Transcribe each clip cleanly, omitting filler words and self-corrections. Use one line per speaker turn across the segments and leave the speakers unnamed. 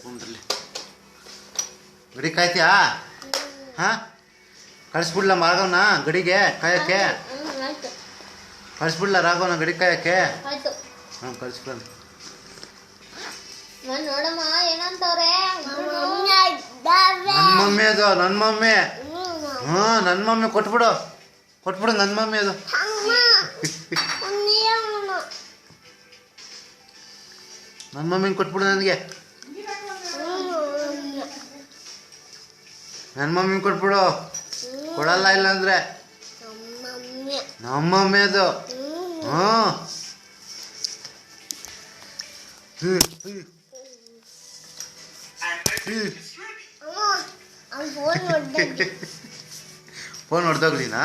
ಕುಂಡ್ರಲ್ಲಿ ಗಡಿ ಕಾಯ್ತೀಯಾ? ಹಾಂ, ಕಳಿಸ್ಬಿಡ್ಲ ರಾಘವನ ಗಡಿಗೆ ಕಾಯಕ್ಕೆ? ಕಳಿಸ್ಬಿಡ್ಲ ರಾಘವನ ಗಡಿ ಕಾಯಕ್ಕೆ? ಹಾಂ, ಕಳಿಸ್ಬಿಡ.
ನೋಡಮ್ಮ ಏನಂತವ್ರೆ?
ನನ್ನ ಮಮ್ಮಿ ಅದು, ನನ್ನ ಮಮ್ಮಿ. ಹಾಂ, ನನ್ನ ಮಮ್ಮಿ ಕೊಟ್ಬಿಡು, ಕೊಟ್ಬಿಡು ನನ್ನ ಮಮ್ಮಿ ಅದು. ನನ್ನ ಮಮ್ಮಿನ ಕೊಟ್ಬಿಡು ನನಗೆ. ನನ್ನ ಮಮ್ಮಿನ ಕೊಟ್ಬಿಡು, ಕೊಡಲ್ಲ ಇಲ್ಲಾಂದ್ರೆ. ನಮ್ಮ ಮಮ್ಮಿ ಅದು. ಹಾಂ, ಫೋನ್ ಹೊಡೆದೋಗ್ಲಿನಾ?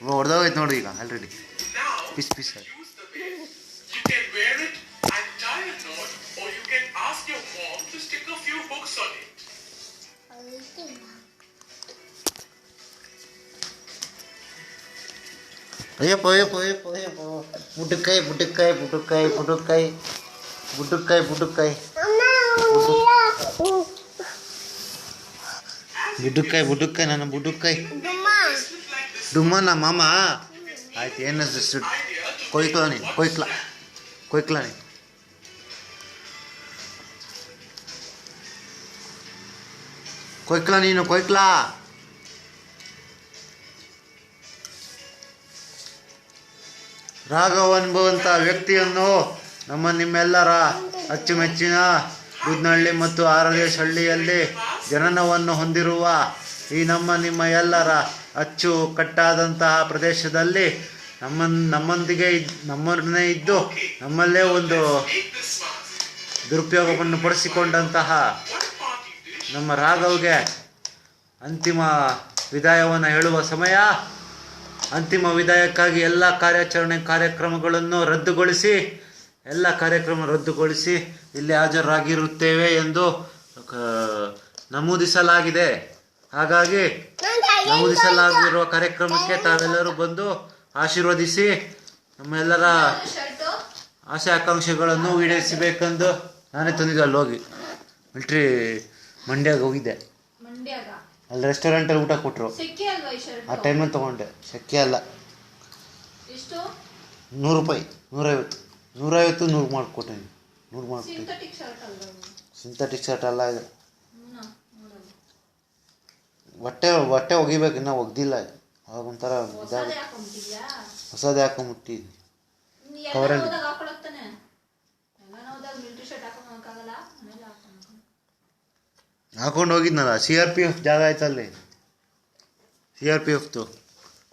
ಹೊಡೆದೋಗೈತೆ ನೋಡಿ ಈಗ ಆಲ್ರೆಡಿ. ಪೀಸ್ ಪೀಸ್ ಆಗಿ. ಅಯ್ಯಪ್ಪ ಅಯ್ಯಪ್ಪ ಅಯ್ಯಪ್ಪ ಅಯ್ಯಪ್ಪ. ಬುಡ್ಡಕಾಯಿ ಬುಡ್ಡಕಾಯಿ ಬುಡ್ಡಕಾಯಿ ಬುಡ್ಡಕಾಯಿ ಬುಡ್ಡಕಾಯಿ ಬುಡ್ಡಕಾಯಿ ಬುಡ್ಡಕಾಯಿ ಬುಡ್ಡಕಾಯಿ ನನ್ನ ಬುಡ್ಡಕಾಯಿ ಡುಮ್ಮನ ಮಾಮ. ಆಯ್ತು, ಏನು ಕೊಯ್ಕ್ಲಾ ನೀನು, ಕೊಯ್ಕ್ಲಾ ಕೊಯ್ಕ್ಲಾ ನೀನು. ಕೊಯ್ಕ್ಲಾ ನೀನು, ಕೊಯ್ಕ್ಲಾ. ರಾಘವ್ ಎಂಬುವಂಥ ವ್ಯಕ್ತಿಯನ್ನು ನಿಮ್ಮೆಲ್ಲರ ಅಚ್ಚುಮೆಚ್ಚಿನ ಬೂದ್ನಹಳ್ಳಿ ಮತ್ತು ಆರದೇಶ ಹಳ್ಳಿಯಲ್ಲಿ ಜನನವನ್ನು ಹೊಂದಿರುವ ಈ ನಿಮ್ಮ ಎಲ್ಲರ ಅಚ್ಚುಕಟ್ಟಾದಂತಹ ಪ್ರದೇಶದಲ್ಲಿ ನಮ್ಮೊಂದಿಗೆ ನಮ್ಮನ್ನೇ ಇದ್ದು ನಮ್ಮಲ್ಲೇ ಒಂದು ದುರುಪಯೋಗವನ್ನು ಪಡಿಸಿಕೊಂಡಂತಹ ನಮ್ಮ ರಾಘವ್ಗೆ ಅಂತಿಮ ವಿದಾಯವನ್ನು ಹೇಳುವ ಸಮಯ. ಅಂತಿಮ ವಿದಾಯಕ್ಕಾಗಿ ಎಲ್ಲ ಕಾರ್ಯಕ್ರಮಗಳನ್ನು ರದ್ದುಗೊಳಿಸಿ ಇಲ್ಲಿ ಹಾಜರಾಗಿರುತ್ತೇವೆ ಎಂದು ನಮೂದಿಸಲಾಗಿದೆ. ಹಾಗಾಗಿ ನಮೂದಿಸಲಾಗಿರುವ ಕಾರ್ಯಕ್ರಮಕ್ಕೆ ತಾವೆಲ್ಲರೂ ಬಂದು ಆಶೀರ್ವದಿಸಿ ನಮ್ಮೆಲ್ಲರ ಆಸೆ ಆಕಾಂಕ್ಷೆಗಳನ್ನು ಈಡೇರಿಸಬೇಕೆಂದು ನಾನೇ ತಂದಿದ್ದೆ. ಅಲ್ಲಿ ಹೋಗಿ ಮಿಲ್ಟ್ರಿ ಮಂಡ್ಯಾಗ ಹೋಗಿದ್ದೆ. ಅಲ್ಲಿ ರೆಸ್ಟೋರೆಂಟಲ್ಲಿ ಊಟ ಕೊಟ್ಟರು. ಆ ಟೈಮಲ್ಲಿ ತೊಗೊಂಡೆ. ಸೆಕೆ ಅಲ್ಲ, 100 ರೂಪಾಯಿ, 150 100 ಮಾಡಿಕೊಟ್ಟೆ. 100 ಮಾಡಿಕೊಟ್ಟೆ. ಸಿಂಥೆಟಿಕ್ ಶರ್ಟ್ ಅಲ್ಲ ಇದು. ಹೊಟ್ಟೆ ಒಗಿಬೇಕು, ಇನ್ನೂ ಒಗ್ದಿಲ್ಲ. ಅವಾಗ ಒಂಥರ ಹೊಸದೇ ಹಾಕೊಂಬಿಟ್ಟಿದ್ವಿ ಕವರಲ್ಲಿ. ಹಾಕೊಂಡು ಹೋಗಿದ್ನಲ್ಲ. CRPF ಜಾಗ ಆಯ್ತಲ್ಲಿ. CRPFದು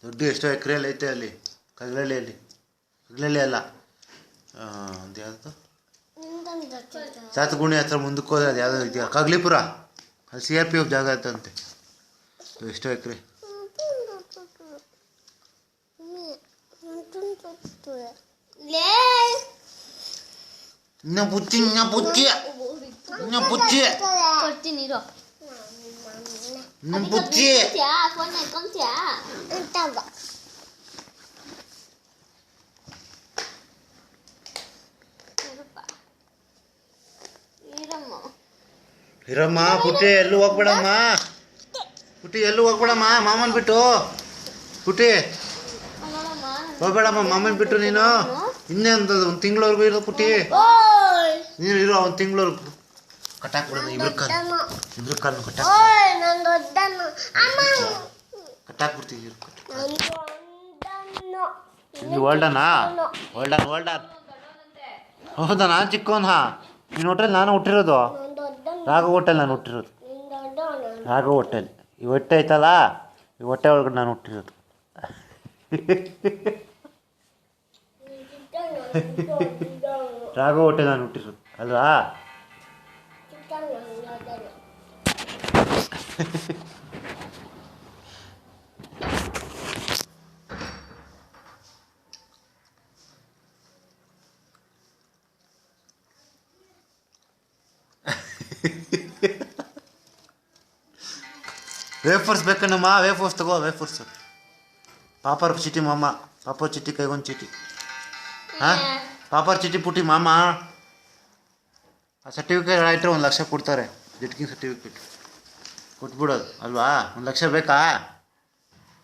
ದೊಡ್ಡ ಎಷ್ಟೋ ಎಕರೆಯಲ್ಲಿ ಐತೆ ಅಲ್ಲಿ ಕಗ್ಲಳ್ಳಿಯಲ್ಲಿ. ಕಗ್ಲಳ್ಳಿ ಅಲ್ಲ, ಅದು ಯಾವುದು ಸಾತಗುಣಿ ಹತ್ರ ಮುಂದಕ್ಕೆ ಹೋದ್ರೆ ಅದು ಯಾವುದೋ ಇದೆಯಾ ಕಗ್ಲಿಪುರ, ಅಲ್ಲಿ CRPF ಜಾಗ ಆಯ್ತಂತೆ. ಎಷ್ಟೋ ಎಕರೆ. ಇನ್ನ ಬುಚ್ಚಿ ಇರಮ್ಮ. ಪುಟ್ಟಿ ಎಲ್ಲೂ ಹೋಗ್ಬೇಡಮ್ಮ, ಪುಟ್ಟಿ ಎಲ್ಲೂ ಹೋಗ್ಬೇಡಮ್ಮ ಮಾಮನ್ ಬಿಟ್ಟು. ಪುಟ್ಟಿ ಹೋಗ್ಬೇಡಮ್ಮ ಮಾಮನ್ ಬಿಟ್ಟು. ನೀನು ಇನ್ನೇ ಒಂದು ತಿಂಗಳವರೆಗೂ ಇರೋ ಪುಟ್ಟಿ. ನೀನು ಇರೋ ಒಂದು ತಿಂಗಳವರೆಗೂ. ಕಟ್ಟಾಕ್ಬಿಡೋದು ಇಬ್ರು ಕಾಲು ಕಟ್ಟಾಕ್ಬಿಡ್ತೀವಿ. ಇಲ್ಲಿ ಓಲ್ಡನಾ? ಓಲ್ಡನ್ ಹೌದಾ? ನಾನು ಚಿಕ್ಕವನ್. ನೀನು ಹೋಟೆಲ್ ನಾನು ಹುಟ್ಟಿರೋದು. ರಾಘವ್ ಹೋಟೆಲ್ ನಾನು ಹುಟ್ಟಿರೋದು. ರಾಘವ್ ಹೋಟೆಲ್ ಈ ಹೊಟ್ಟೆ ಐತಲ್ಲ, ಈ ಹೊಟ್ಟೆ ಒಳಗಡೆ ನಾನು ಹುಟ್ಟಿರೋದು. ರಾಘವ್ ಹೋಟೆಲ್ ನಾನು ಹುಟ್ಟಿರೋದು ಅಲ್ವಾ? ವೇಫರ್ಸ್ ಬೇಕಣ್ಣಮ್ಮ, ವೇಫರ್ಸ್ ತಗೋ. ವೇಫರ್ಸ್ ಪಾಪರ್ ಚೀಟಿ ಮಾಮ, ಪಾಪರ್ ಚೀಟಿ ಕೈಗೊಂದು ಚೀಟಿ. ಹಾಂ, ಪಾಪರ್ ಚೀಟಿ ಪುಟಿ ಮಾಮ. ಆ ಸರ್ಟಿಫಿಕೇಟ್ ಆಯಿತು 1 ಲಕ್ಷ ಕೊಡ್ತಾರೆ, ಡಿಟ್ಕಿಂಗ್ ಸರ್ಟಿಫಿಕೇಟ್ ಕೊಟ್ಬಿಡೋದು ಅಲ್ವಾ. 1 ಲಕ್ಷ ಬೇಕಾ?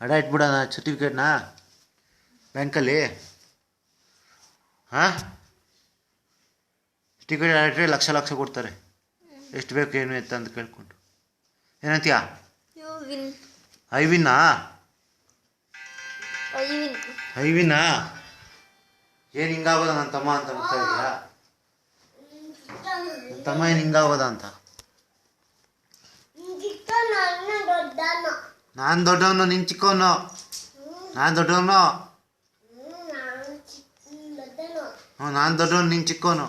ಅಡ ಇಟ್ಬಿಡೋಣ ಸರ್ಟಿಫಿಕೇಟ್ನ ಬ್ಯಾಂಕಲ್ಲಿ. ಹಾಂ, ಸರ್ಟಿಫಿಕೇಟ್ ಆಡಿಟ್ರೆ ಲಕ್ಷ ಕೊಡ್ತಾರೆ. ಎಷ್ಟು ಬೇಕು ಏನು ಎತ್ತ ಅಂತ ಕೇಳ್ಕೊಂಡು. ಏನಂತೀಯ? ಐವಿನಾ ಏನು ಹಿಂಗಾಗೋದ ನನ್ನ ತಮ್ಮ ಅಂತ ಬರ್ತಾ ಇದೆಯಾ? ನನ್ನ ತಮ್ಮ ಏನು ಹಿಂಗಾಗೋದ ಅಂತ. ನಾನು ದೊಡ್ಡವನು, ನಿನ್ನ ಚಿಕ್ಕವನು. ನಾನು ದೊಡ್ಡವನು. ಹ್ಞೂ, ನಾನು ದೊಡ್ಡವನು, ನಿನ್ನ ಚಿಕ್ಕವನು.